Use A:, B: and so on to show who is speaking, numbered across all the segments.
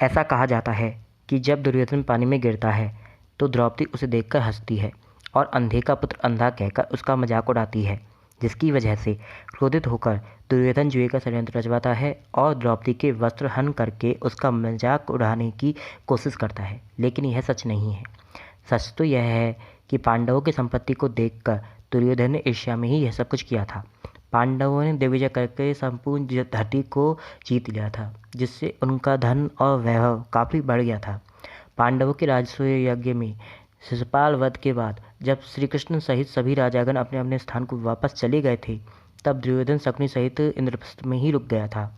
A: ऐसा कहा जाता है कि जब दुर्योधन पानी में गिरता है तो द्रौपदी उसे देखकर हंसती है और अंधे का पुत्र अंधा कहकर उसका मजाक उड़ाती है, जिसकी वजह से क्रोधित होकर दुर्योधन जुए का षड्यंत्र रचवाता है और द्रौपदी के वस्त्र हनन करके उसका मजाक उड़ाने की कोशिश करता है। लेकिन यह सच नहीं है। सच तो यह है कि पांडवों की संपत्ति को देखकर दुर्योधन ने ईर्ष्या में ही यह सब कुछ किया था। पांडवों ने दिग्विजय करके संपूर्ण धरती को जीत लिया था, जिससे उनका धन और वैभव काफ़ी बढ़ गया था। पांडवों के राजसूय यज्ञ में शिशुपाल वध के बाद जब श्री कृष्ण सहित सभी राजागण अपने अपने स्थान को वापस चले गए थे, तब दुर्योधन शकुनि सहित इंद्रप्रस्थ में ही रुक गया था।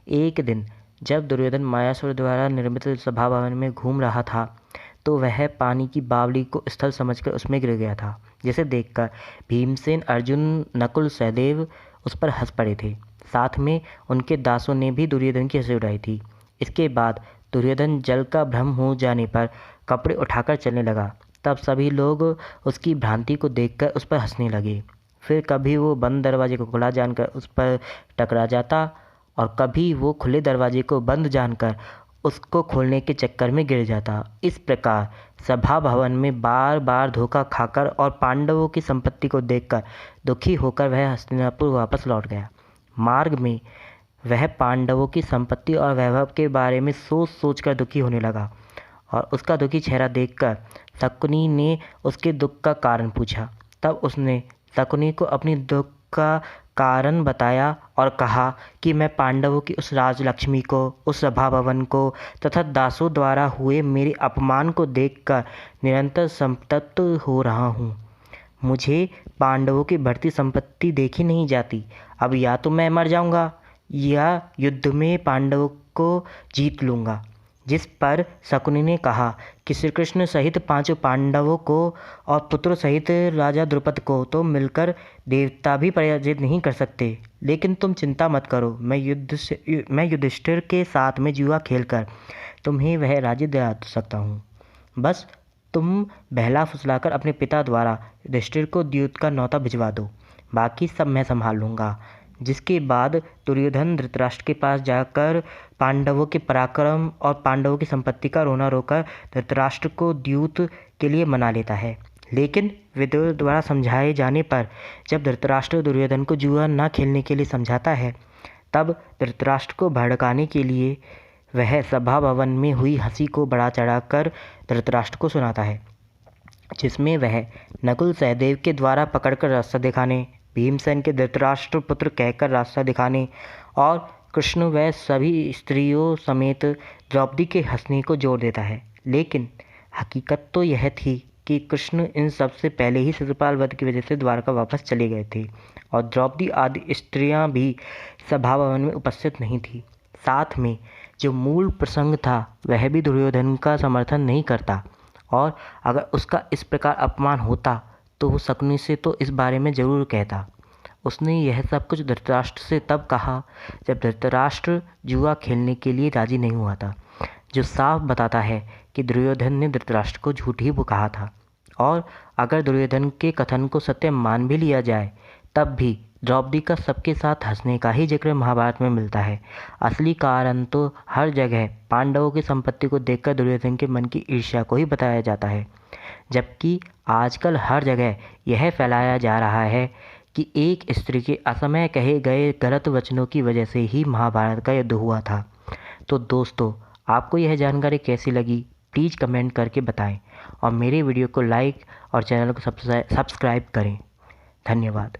A: एक दिन जब दुर्योधन मायासुर द्वारा निर्मित सभा भवन में घूम रहा था, तो वह पानी की बावली को स्थल समझकर उसमें गिर गया था, जिसे देखकर भीमसेन, अर्जुन, नकुल, सहदेव उस पर हंस पड़े थे। साथ में उनके दासों ने भी दुर्योधन की हंसी उड़ाई थी। इसके बाद दुर्योधन जल का भ्रम हो जाने पर कपड़े उठाकर चलने लगा। तब सभी लोग उसकी भ्रांति को देखकर उस पर हंसने लगे। फिर कभी वो बंद दरवाजे को खुला जानकर उस पर टकरा जाता और कभी वो खुले दरवाजे को बंद जानकर उसको खोलने के चक्कर में गिर जाता। इस प्रकार सभा भवन में बार बार धोखा खाकर और पांडवों की संपत्ति को देखकर दुखी होकर वह हस्तिनापुर वापस लौट गया। मार्ग में वह पांडवों की संपत्ति और वैभव के बारे में सोच सोच कर दुखी होने लगा और उसका दुखी चेहरा देखकर शकुनि ने उसके दुख का कारण पूछा। तब उसने शकुनि को अपनी दुख का कारण बताया और कहा कि मैं पांडवों की उस राजलक्ष्मी को, उस सभा भवन को तथा दासों द्वारा हुए मेरे अपमान को देखकर निरंतर संतप्त हो रहा हूँ। मुझे पांडवों की बढ़ती संपत्ति देखी नहीं जाती। अब या तो मैं मर जाऊंगा या युद्ध में पांडवों को जीत लूँगा। जिस पर शकुनि ने कहा कि श्री कृष्ण सहित 5 पांडवों को और पुत्र सहित राजा द्रुपद को तो मिलकर देवता भी पराजित नहीं कर सकते। लेकिन तुम चिंता मत करो, मैं युधिष्ठिर के साथ में जुआ खेलकर तुम्हें वह राज्य दिला सकता हूँ। बस तुम बहला फुसलाकर अपने पिता द्वारा युधिष्ठिर को द्यूत का न्योता भिजवा दो, बाकी सब मैं संभाल लूँगा। जिसके बाद दुर्योधन धृतराष्ट्र के पास जाकर पांडवों के पराक्रम और पांडवों की संपत्ति का रोना रोकर धृतराष्ट्र को द्यूत के लिए मना लेता है। लेकिन विदुर द्वारा समझाए जाने पर जब धृतराष्ट्र दुर्योधन को जुआ न खेलने के लिए समझाता है, तब धृतराष्ट्र को भड़काने के लिए वह सभा भवन में हुई हंसी को बढ़ा चढ़ाकर धृतराष्ट्र को सुनाता है, जिसमें वह नकुल, सहदेव के द्वारा पकड़कर रास्ता दिखाने, भीमसेन के धृतराष्ट्र पुत्र कहकर रास्ता दिखाने और कृष्ण व सभी स्त्रियों समेत द्रौपदी के हंसने को जोड़ देता है। लेकिन हकीकत तो यह थी कि कृष्ण इन सब से पहले ही शिशुपाल वध की वजह से द्वारका वापस चले गए थे और द्रौपदी आदि स्त्रियां भी सभा भवन में उपस्थित नहीं थी। साथ में जो मूल प्रसंग था वह भी दुर्योधन का समर्थन नहीं करता और अगर उसका इस प्रकार अपमान होता तो वो शकुनि से तो इस बारे में ज़रूर कहता। उसने यह सब कुछ धृतराष्ट्र से तब कहा जब धृतराष्ट्र जुआ खेलने के लिए राजी नहीं हुआ था, जो साफ बताता है कि दुर्योधन ने धृतराष्ट्र को झूठ ही कहा था। और अगर दुर्योधन के कथन को सत्य मान भी लिया जाए, तब भी द्रौपदी का सबके साथ हंसने का ही जिक्र महाभारत में मिलता है। असली कारण तो हर जगह पांडवों की संपत्ति को देखकर दुर्योधन के मन की ईर्ष्या को ही बताया जाता है, जबकि आजकल हर जगह यह फैलाया जा रहा है कि एक स्त्री के असमय कहे गए गलत वचनों की वजह से ही महाभारत का युद्ध हुआ था। तो दोस्तों, आपको यह जानकारी कैसी लगी प्लीज़ कमेंट करके बताएं और मेरे वीडियो को लाइक और चैनल को सब्सक्राइब करें। धन्यवाद।